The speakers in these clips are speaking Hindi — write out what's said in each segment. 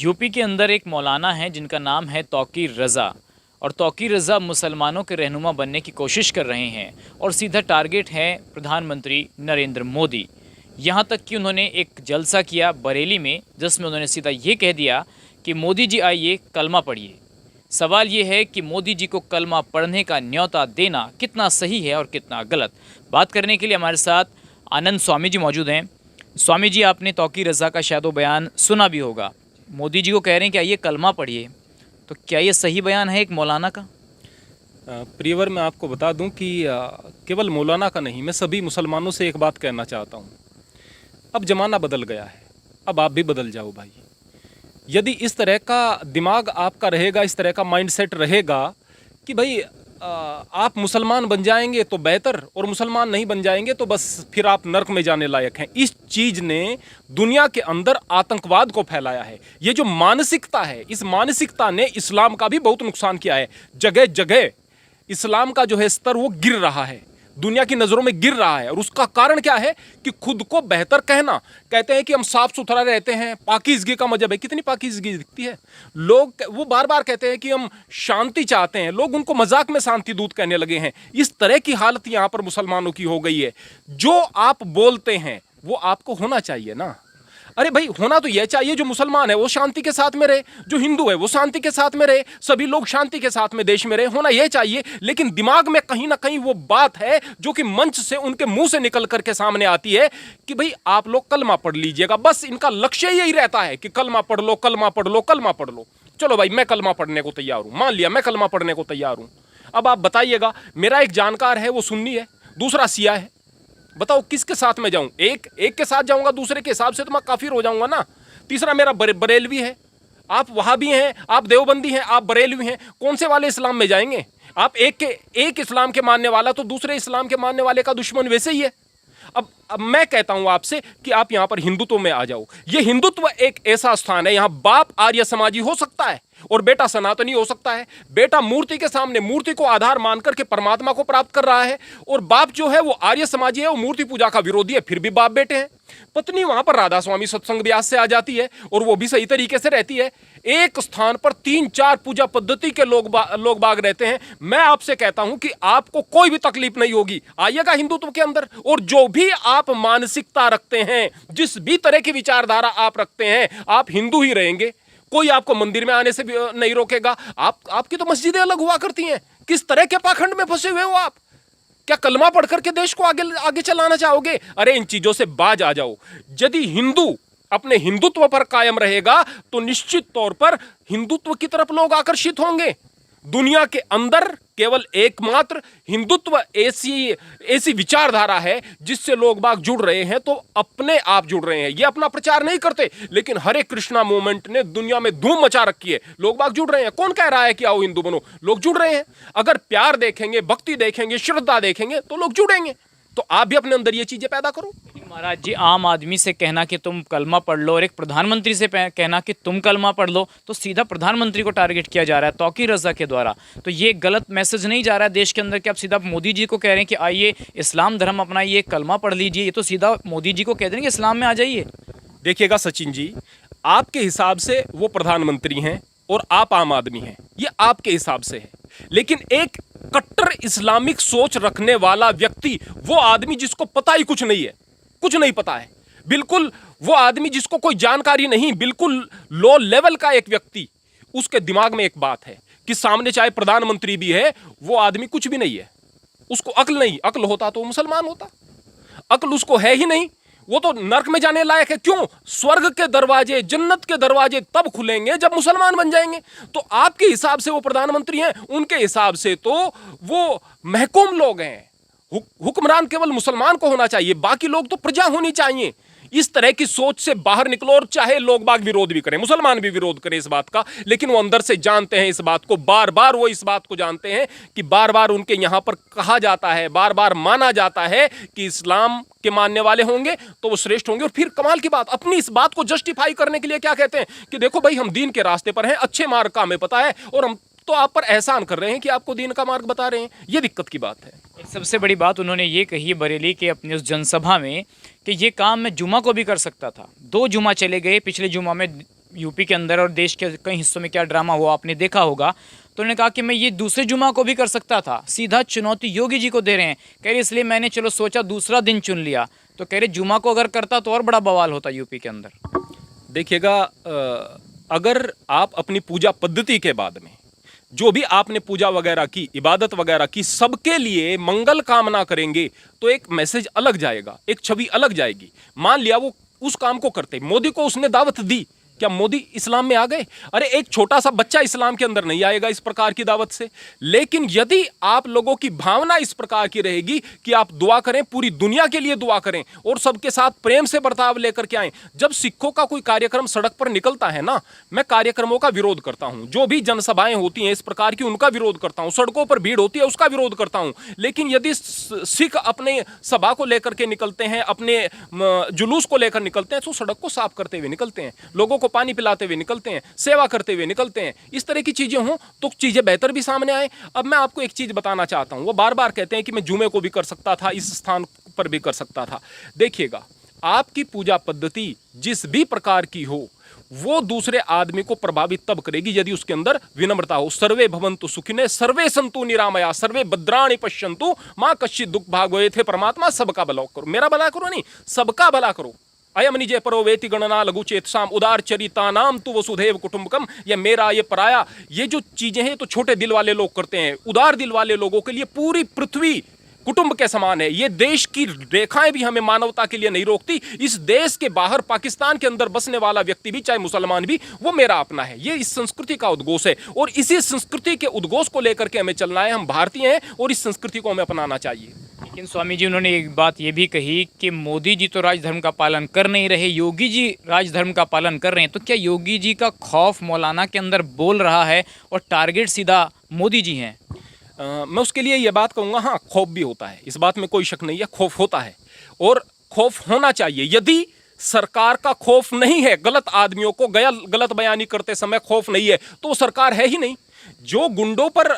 यूपी के अंदर एक मौलाना है जिनका नाम है तौकीर रज़ा। और तौकीर रज़ा मुसलमानों के रहनुमा बनने की कोशिश कर रहे हैं और सीधा टारगेट है प्रधानमंत्री नरेंद्र मोदी। यहाँ तक कि उन्होंने एक जलसा किया बरेली में, जिसमें उन्होंने सीधा ये कह दिया कि मोदी जी आइए कलमा पढ़िए। सवाल ये है कि मोदी जी को कलमा पढ़ने का न्योता देना कितना सही है और कितना गलत। बात करने के लिए हमारे साथ आनंद स्वामी जी मौजूद हैं। स्वामी जी, आपने तौकीर रज़ा का शायद बयान सुना भी होगा। मोदी जी को कह रहे हैं कि आइए कलमा पढ़िए, तो क्या ये सही बयान है एक मौलाना का? प्रियवर, मैं आपको बता दूं कि केवल मौलाना का नहीं, मैं सभी मुसलमानों से एक बात कहना चाहता हूं। अब ज़माना बदल गया है, अब आप भी बदल जाओ भाई। यदि इस तरह का दिमाग आपका रहेगा, इस तरह का माइंडसेट रहेगा कि भाई आप मुसलमान बन जाएंगे तो बेहतर और मुसलमान नहीं बन जाएंगे तो बस फिर आप नर्क में जाने लायक हैं, इस चीज़ ने दुनिया के अंदर आतंकवाद को फैलाया है। ये जो मानसिकता है, इस मानसिकता ने इस्लाम का भी बहुत नुकसान किया है। जगह जगह इस्लाम का जो है स्तर वो गिर रहा है, दुनिया की नज़रों में गिर रहा है। और उसका कारण क्या है कि खुद को बेहतर कहना। कहते हैं कि हम साफ सुथरा रहते हैं, पाकीज़गी का मजहब है। कितनी पाकीज़गी दिखती है। लोग वो बार बार कहते हैं कि हम शांति चाहते हैं, लोग उनको मजाक में शांति दूत कहने लगे हैं। इस तरह की हालत यहां पर मुसलमानों की हो गई है। जो आप बोलते हैं वो आपको होना चाहिए ना। अरे भाई, होना तो यह चाहिए जो मुसलमान है वो शांति के साथ में रहे, जो हिंदू है वो शांति के साथ में रहे, सभी लोग शांति के साथ में देश में रहे, होना यह चाहिए। लेकिन दिमाग में कहीं ना कहीं वो बात है जो कि मंच से उनके मुंह से निकल करके सामने आती है कि भाई आप लोग कलमा पढ़ लीजिएगा। बस इनका लक्ष्य यही रहता है कि कलमा पढ़ लो, कलमा पढ़ लो, कलमा पढ़ लो। चलो भाई, मैं कलमा पढ़ने को तैयार हूं, मान लिया मैं कलमा पढ़ने को तैयार हूं। अब आप बताइएगा, मेरा एक जानकार है वो सुन्नी है, दूसरा शिया है, बताओ किसके साथ में जाऊं? एक के साथ जाऊंगा, दूसरे के हिसाब से तो मैं काफिर हो जाऊंगा ना। तीसरा मेरा बरेलवी है, आप वहाबी हैं, आप देवबंदी हैं, आप बरेलवी हैं, कौन से वाले इस्लाम में जाएंगे आप? एक इस्लाम के मानने वाला तो दूसरे इस्लाम के मानने वाले का दुश्मन वैसे ही है। अब मैं कहता हूं आपसे कि आप यहां पर हिंदुत्व में आ जाओ। ये हिंदुत्व एक ऐसा स्थान है, यहां बाप आर्य समाजी हो सकता है और बेटा सनातनी हो सकता है। बेटा मूर्ति के सामने मूर्ति को आधार मान करके परमात्मा को प्राप्त कर रहा है, और बाप जो है वो आर्य समाजी है, वो मूर्ति पूजा का विरोधी है, फिर भी बाप बेटे हैं। पत्नी वहां पर राधा स्वामी सत्संग व्यास से आ जाती है और वो भी सही तरीके से रहती है। एक स्थान पर 3-4 पूजा पद्धति के लोग बाग रहते हैं। मैं आपसे कहता हूं कि आपको कोई भी तकलीफ नहीं होगी, आइएगा हिंदुत्व के अंदर, और जो भी आप मानसिकता रखते हैं, जिस भी तरह की विचारधारा आप रखते हैं, आप हिंदू ही रहेंगे। कोई आपको मंदिर में आने से भी नहीं रोकेगा। आपकी तो मस्जिदें अलग हुआ करती हैं। किस तरह के पाखंड में फंसे हुए हो आप? क्या कलमा पढ़ करके देश को आगे चलाना चाहोगे? अरे इन चीजों से बाज आ जाओ। यदि हिंदू अपने हिंदुत्व पर कायम रहेगा तो निश्चित तौर पर हिंदुत्व की तरफ लोग आकर्षित होंगे। दुनिया के अंदर केवल एकमात्र हिंदुत्व ऐसी विचारधारा है जिससे लोग बाग जुड़ रहे हैं, तो अपने आप जुड़ रहे हैं। ये अपना प्रचार नहीं करते, लेकिन हरे कृष्णा मूवमेंट ने दुनिया में धूम मचा रखी है। लोग बाग जुड़ रहे हैं। कौन कह रहा है कि आओ हिंदू बनो? लोग जुड़ रहे हैं। अगर प्यार देखेंगे, भक्ति देखेंगे, श्रद्धा देखेंगे तो लोग जुड़ेंगे। तो आप भी अपने अंदर ये चीजें पैदा करो। महाराज जी, आम आदमी से कहना कि तुम कलमा पढ़ लो और एक प्रधानमंत्री से कहना कि तुम कलमा पढ़ लो, तो सीधा प्रधानमंत्री को टारगेट किया जा रहा है तौकीर रज़ा के द्वारा। तो ये गलत मैसेज नहीं जा रहा है देश के अंदर कि आप सीधा मोदी जी को कह रहे हैं कि आइए इस्लाम धर्म अपनाइए, कलमा पढ़ लीजिए? ये तो सीधा मोदी जी को कह देंगे इस्लाम में आ जाइए। देखिएगा सचिन जी, आपके हिसाब से वो प्रधानमंत्री हैं और आप आम आदमी हैं, ये आपके हिसाब से है। लेकिन एक कट्टर इस्लामिक सोच रखने वाला व्यक्ति, वो आदमी जिसको पता ही कुछ नहीं है, कुछ नहीं पता है बिल्कुल, वो आदमी जिसको कोई जानकारी नहीं, बिल्कुल लो लेवल का एक व्यक्ति, उसके दिमाग में एक बात है कि सामने चाहे प्रधानमंत्री भी है, वो आदमी कुछ भी नहीं है, उसको अक्ल नहीं। अक्ल होता तो मुसलमान होता, अक्ल उसको है ही नहीं, वो तो नर्क में जाने लायक है। क्यों? स्वर्ग के दरवाजे, जन्नत के दरवाजे तब खुलेंगे जब मुसलमान बन जाएंगे। तो आपके हिसाब से वो प्रधानमंत्री हैं, उनके हिसाब से तो वो महकूम लोग हैं। हुक्मरान केवल मुसलमान को होना चाहिए, बाकी लोग तो प्रजा होनी चाहिए। इस तरह की सोच से बाहर निकलो, और चाहे लोग बाग विरोध भी करें, मुसलमान भी विरोध करें इस बात का, लेकिन वो अंदर से जानते हैं इस बात को, बार बार वो इस बात को जानते हैं कि बार बार उनके यहां पर कहा जाता है, बार बार माना जाता है कि इस्लाम के मानने वाले होंगे तो वो श्रेष्ठ होंगे। और फिर कमाल की बात, अपनी इस बात को जस्टिफाई करने के लिए क्या कहते हैं कि देखो भाई, हम दीन के रास्ते पर हैं, अच्छे मार्ग का हमें पता है, और हम तो आप पर एहसान कर रहे हैं कि आपको दीन का मार्ग बता रहे हैं। ये दिक्कत की बात है। एक सबसे बड़ी बात उन्होंने ये कही बरेली के अपनी उस जनसभा में कि ये काम मैं जुमा को भी कर सकता था। 2 जुमा चले गए, पिछले जुमा में यूपी के अंदर और देश के कई हिस्सों में क्या ड्रामा हुआ आपने देखा होगा। तो उन्होंने कहा कि मैं ये दूसरे जुमा को भी कर सकता था, सीधा चुनौती योगी जी को दे रहे हैं। कह रहे इसलिए मैंने चलो सोचा दूसरा दिन चुन लिया। तो कह रहे जुमा को अगर करता तो और बड़ा बवाल होता यूपी के अंदर। देखिएगा, अगर आप अपनी पूजा पद्धति के बाद में जो भी आपने पूजा वगैरह की, इबादत वगैरह की, सबके लिए मंगल कामना करेंगे तो एक मैसेज अलग जाएगा, एक छवि अलग जाएगी। मान लिया वो उस काम को करते, मोदी को उसने दावत दी, क्या मोदी इस्लाम में आ गए? अरे एक छोटा सा बच्चा इस्लाम के अंदर नहीं आएगा इस प्रकार की दावत से। लेकिन यदि आप लोगों की भावना इस प्रकार की रहेगी कि आप दुआ करें, पूरी दुनिया के लिए दुआ करें और सबके साथ प्रेम से बर्ताव लेकर के आए। जब सिखों का कोई कार्यक्रम सड़क पर निकलता है ना, मैं कार्यक्रमों का विरोध करता हूं। जो भी जनसभाएं होती हैं इस प्रकार की, उनका विरोध करता हूं। सड़कों पर भीड़ होती है, उसका विरोध करता हूं। लेकिन यदि सिख अपने सभा को लेकर के निकलते हैं, अपने जुलूस को लेकर निकलते हैं, तो सड़क को साफ करते हुए निकलते हैं, लोगों को पानी पिलाते हुए निकलते हैं, सेवा करते हुए निकलते हैं। इस तरह की चीजें हों तो चीजें बेहतर भी सामने आए। अब मैं आपको एक चीज बताना चाहता हूं। वो बार बार कहते हैं कि मैं जुमे को भी कर सकता था, इस स्थान पर भी कर सकता था। देखिएगा, आपकी पूजा पद्धति जिस भी प्रकार की हो, वो दूसरे आदमी को प्रभावित तब करेगी यदि उसके अंदर विनम्रता हो। सर्वे भवन्तु सुखिने सर्वे सन्तु निरामया सर्वे भद्राणि पश्यन्तु मां कश्चित् दुःख भागवते। परमात्मा सबका भला करो, मेरा भला करो नहीं, सबका भला करो। अयम निजे परो वेति गणना लघु चेतसाम उदार चरिता नाम तु वसुधैव कुटुंबकम। ये मेरा, ये पराया, ये जो चीजें हैं तो छोटे दिल वाले लोग करते हैं। उदार दिल वाले लोगों के लिए पूरी पृथ्वी कुटुंब के समान है। ये देश की रेखाएं भी हमें मानवता के लिए नहीं रोकती। इस देश के बाहर पाकिस्तान के अंदर बसने वाला व्यक्ति भी, चाहे मुसलमान भी, वो मेरा अपना है। ये इस संस्कृति का उद्घोष है और इसी संस्कृति के उद्घोष को लेकर के हमें चलना है। हम भारतीय हैं और इस संस्कृति को हमें अपनाना चाहिए। लेकिन स्वामी जी, उन्होंने एक बात ये भी कही कि मोदी जी तो राजधर्म का पालन कर नहीं रहे, योगी जी राजधर्म का पालन कर रहे हैं। तो क्या योगी जी का खौफ मौलाना के अंदर बोल रहा है और टारगेट सीधा मोदी जी हैं? मैं उसके लिए ये बात कहूँगा, हाँ खौफ भी होता है, इस बात में कोई शक नहीं है, खौफ होता है और खौफ होना चाहिए। यदि सरकार का खौफ नहीं है, गलत आदमियों को गलत बयानी करते समय खौफ नहीं है, तो सरकार है ही नहीं। जो गुंडों पर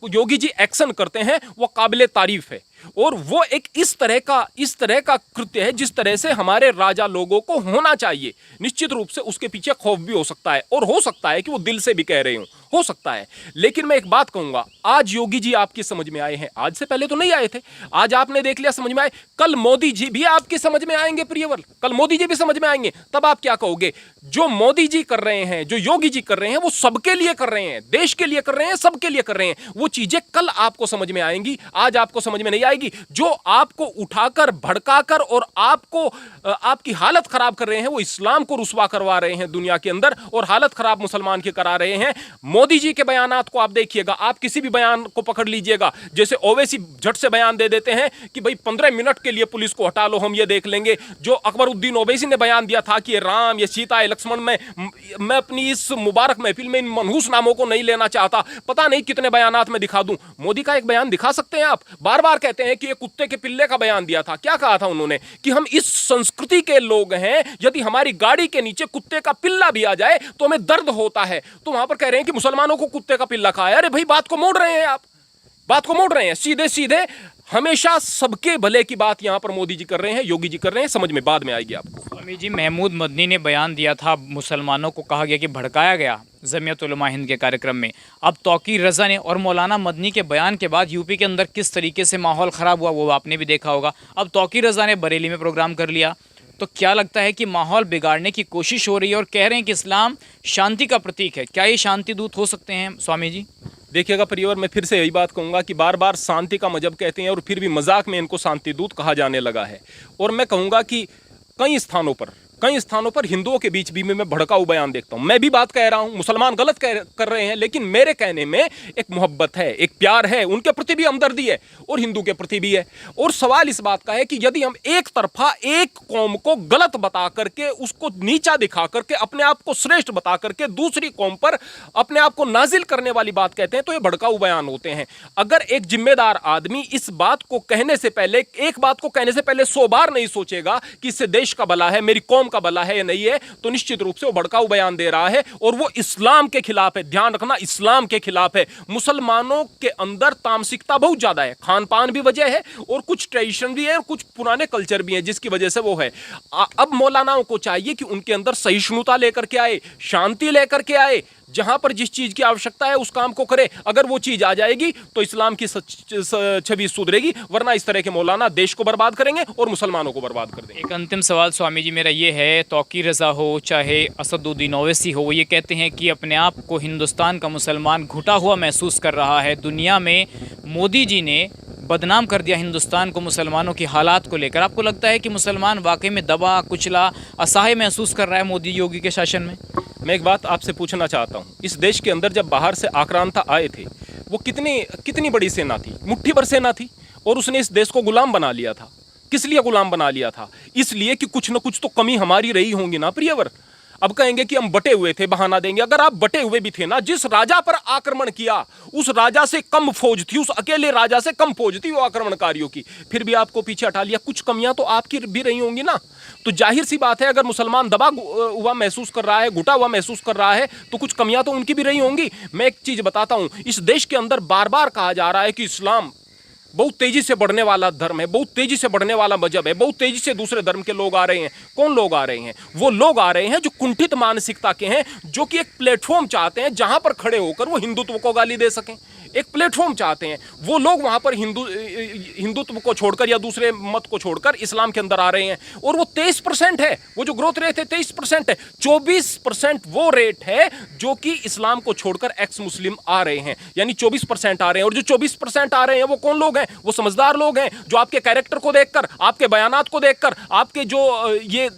योगी जी एक्शन करते हैं वो काबिले तारीफ है और वो एक इस तरह का कृत्य है जिस तरह से हमारे राजा लोगों को होना चाहिए। निश्चित रूप से उसके पीछे खौफ भी हो सकता है और हो सकता है कि वो दिल से भी कह रहे हो सकता है। लेकिन मैं एक बात कहूंगा, आज योगी जी आपकी समझ में आए हैं, आज से पहले तो नहीं आए थे। आज आपने देख लिया, समझ में आए। कल मोदी जी भी आपकी समझ में आएंगे प्रियवर, कल मोदी जी भी समझ में आएंगे। तब आप क्या कहोगे? जो मोदी जी कर रहे हैं, जो योगी जी कर रहे हैं, वो सबके लिए कर रहे हैं, देश के लिए कर रहे हैं, सबके लिए कर रहे हैं। वो चीजें कल आपको समझ में आएंगी, आज आपको समझ में नहीं आएगी। जो आपको उठाकर भड़काकर और आपको आपकी हालत खराब कर रहे हैं, वो इस्लाम को रुसवा करवा रहे हैं दुनिया के अंदर और हालत खराब मुसलमान की करा रहे हैं। मोदी जी के बयानात को आप देखिएगा, आप किसी भी बयान को पकड़ लीजिएगा, जैसे ओवैसी झट से बयान दे देते हैं कि भाई 15 मिनट के लिए पुलिस को हटा लो, हम ये देख लेंगे। जो अकबरुद्दीन ओवैसी ने बयान दिया था कि ये राम, ये सीता, ये लक्ष्मण, मैं अपनी इस मुबारक महफिल में इन मनहूस नामों को नहीं लेना चाहता। पता नहीं कितने बयानात में दिखा दूं। मोदी का एक बयान दिखा सकते हैं आप? बार बार कहते हैं कि ये कुत्ते के पिल्ले का बयान दिया था। क्या कहा था उन्होंने? कि हम इस संस्कृति के लोग हैं, यदि हमारी गाड़ी के नीचे कुत्ते का पिल्ला भी आ जाए तो हमें दर्द होता है। तो वहां पर कह रहे हैं कि मुसलमानों को कुत्ते का पिल्ला खाया। अरे भाई, बात को मोड़ रहे हैं आप, बात को मोड़ रहे हैं सीधे सीधे। हमेशा सबके भले की बात यहां पर मोदी जी कर रहे हैं, योगी जी कर रहे हैं, समझ में बाद में आएगी आपको। स्वामी जी, महमूद मदनी ने बयान दिया था, मुसलमानों को कहा गया कि भड़काया गया जमीयत उलमा हिंद के कार्यक्रम में। अब तौकीर रज़ा ने और मौलाना मदनी के बयान के बाद यूपी के अंदर किस तरीके से माहौल ख़राब हुआ वो आपने भी देखा होगा। अब तौकीर रज़ा ने बरेली में प्रोग्राम कर लिया, तो क्या लगता है कि माहौल बिगाड़ने की कोशिश हो रही है और कह रहे हैं कि इस्लाम शांति का प्रतीक है। क्या ये शांति दूत हो सकते हैं स्वामी जी? देखिएगा परिवार, मैं फिर से यही बात कहूँगा कि बार बार शांति का मजहब कहते हैं और फिर भी मजाक में इनको शांति दूत कहा जाने लगा है। और मैं कहूँगा कि कई स्थानों पर हिंदुओं के बीच भी मैं भड़काऊ बयान देखता हूँ। मैं भी बात कह रहा हूँ, मुसलमान गलत कर रहे हैं, लेकिन मेरे कहने में एक मोहब्बत है, एक प्यार है, उनके प्रति भी हमदर्दी है और हिंदू के प्रति भी है। और सवाल इस बात का है कि यदि हम एक तरफा एक कौम को गलत बता करके, उसको नीचा दिखा करके, अपने आप को श्रेष्ठ बता करके दूसरी कौम पर अपने आप को नाजिल करने वाली बात कहते हैं, तो ये भड़काऊ बयान होते हैं। अगर एक जिम्मेदार आदमी इस बात को कहने से पहले, एक बात को कहने से पहले 100 बार नहीं सोचेगा कि इससे देश का भला है, मेरी कौम का भला है या नहीं है, तो निश्चित रूप से वो भड़काऊ बयान दे रहा है और वो इस्लाम के खिलाफ है। ध्यान रखना, इस्लाम के खिलाफ है। मुसलमानों के अंदर तामसिकता बहुत ज्यादा है, खान पान भी वजह है और कुछ ट्रेडिशन भी है और कुछ पुराने कल्चर भी है जिसकी वजह से वो है। अब मौलानाओं को चाहिए कि उनके अंदर सहिष्णुता लेकर के आए, शांति लेकर के आए, जहां पर जिस चीज की आवश्यकता है उस काम को करे। अगर वो चीज आ जाएगी तो इस्लाम की छवि सुधरेगी, वरना इस तरह के मौलाना देश को बर्बाद करेंगे और मुसलमानों को बर्बाद कर देंगे। एक अंतिम सवाल स्वामी जी मेरा ये है, तौकीर रज़ा हो चाहे असदुद्दीन ओवैसी हो, वो ये कहते हैं कि अपने आप को हिंदुस्तान का मुसलमान घुटा हुआ महसूस कर रहा है। दुनिया में मोदी जी ने बदनाम कर दिया हिंदुस्तान को मुसलमानों की हालात को लेकर। आपको लगता है कि मुसलमान वाकई में दबा कुचला असहाय महसूस कर रहा है मोदी योगी के शासन में? मैं एक बात आपसे पूछना चाहता हूं, इस देश के अंदर जब बाहर से आक्रांता आए थे, वो कितनी बड़ी सेना थी, मुट्ठी भर सेना थी, और उसने इस देश को गुलाम बना लिया था। किस लिए गुलाम बना लिया था? इसलिए कि कुछ न कुछ तो कमी हमारी रही होंगी ना प्रियवर। अब कहेंगे कि हम बटे हुए थे, बहाना देंगे। अगर आप बटे हुए भी थे ना, जिस राजा पर आक्रमण किया उस राजा से कम फौज थी, उस अकेले राजा से कम फौज थी वो आक्रमणकारियों की, फिर भी आपको पीछे हटा लिया। कुछ कमियां तो आपकी भी रही होंगी ना। तो जाहिर सी बात है, अगर मुसलमान दबा हुआ महसूस कर रहा है, घुटा हुआ महसूस कर रहा है, तो कुछ कमियां तो उनकी भी रही होंगी। मैं एक चीज बताता हूं, इस देश के अंदर बार बार कहा जा रहा है कि इस्लाम बहुत तेजी से बढ़ने वाला धर्म है, बहुत तेजी से बढ़ने वाला मजहब है, बहुत तेजी से दूसरे धर्म के लोग आ रहे हैं। कौन लोग आ रहे हैं? वो लोग आ रहे हैं जो कुंठित मानसिकता के हैं, जो कि एक प्लेटफॉर्म चाहते हैं जहां पर खड़े होकर वो हिंदुत्व को गाली दे सकें। एक प्लेटफॉर्म चाहते हैं वो लोग, वहां पर हिंदुत्व को छोड़कर या दूसरे मत को छोड़कर इस्लाम के अंदर आ रहे हैं। और वो 23% है, वो जो ग्रोथ रेट है 23% है। 24% वो रेट है जो कि इस्लाम को छोड़कर एक्स मुस्लिम आ रहे हैं, यानी 24% आ रहे हैं। और जो 24% आ रहे हैं वो कौन लोग हैं? वो समझदार लोग हैं जो आपके कैरेक्टर को देखकर, आपके बयानात को देखकर, आपके जो ये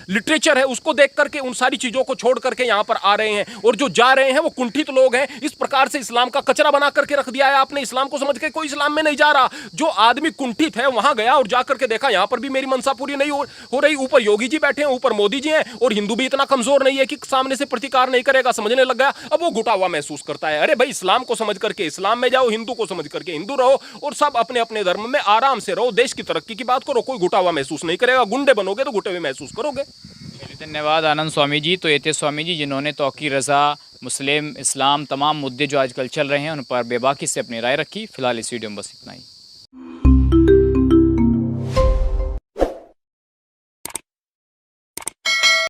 लिटरेचर है उसको देख करके उन सारी चीजों को छोड़ करके यहां पर आ रहे हैं। और जो जा रहे हैं वो कुंठित लोग हैं। इस प्रकार से इस्लाम का कचरा बना करके रख दिया है आपने। इस्लाम को समझ के कोई इस्लाम में नहीं जा रहा। जो आदमी कुंठित है वहां गया और जाकर के देखा यहां पर भी मेरी मनसा पूरी नहीं हो रही, ऊपर योगी जी बैठे हैं, ऊपर मोदी जी हैं, और हिंदू भी इतना कमजोर नहीं है कि सामने से प्रतिकार नहीं करेगा, समझने लग गया। अब वो घुटा हुआ महसूस करता है। अरे भाई, इस्लाम को समझ करके इस्लाम में जाओ, हिंदू को समझ करके हिंदू रहो, और सब अपने अपने धर्म में आराम से रहो, देश की तरक्की की बात करो। कोई घुटा हुआ महसूस नहीं करेगा। गुंडे बनोगे तो घुटे हुए महसूस करोगे। धन्यवाद आनंद स्वामी जी। तो ये थे स्वामी जी जिन्होंने तौकीर रज़ा, मुस्लिम, इस्लाम, तमाम मुद्दे जो आजकल चल रहे हैं उन पर बेबाकी से अपनी राय रखी। फिलहाल इस वीडियो में बस इतना ही।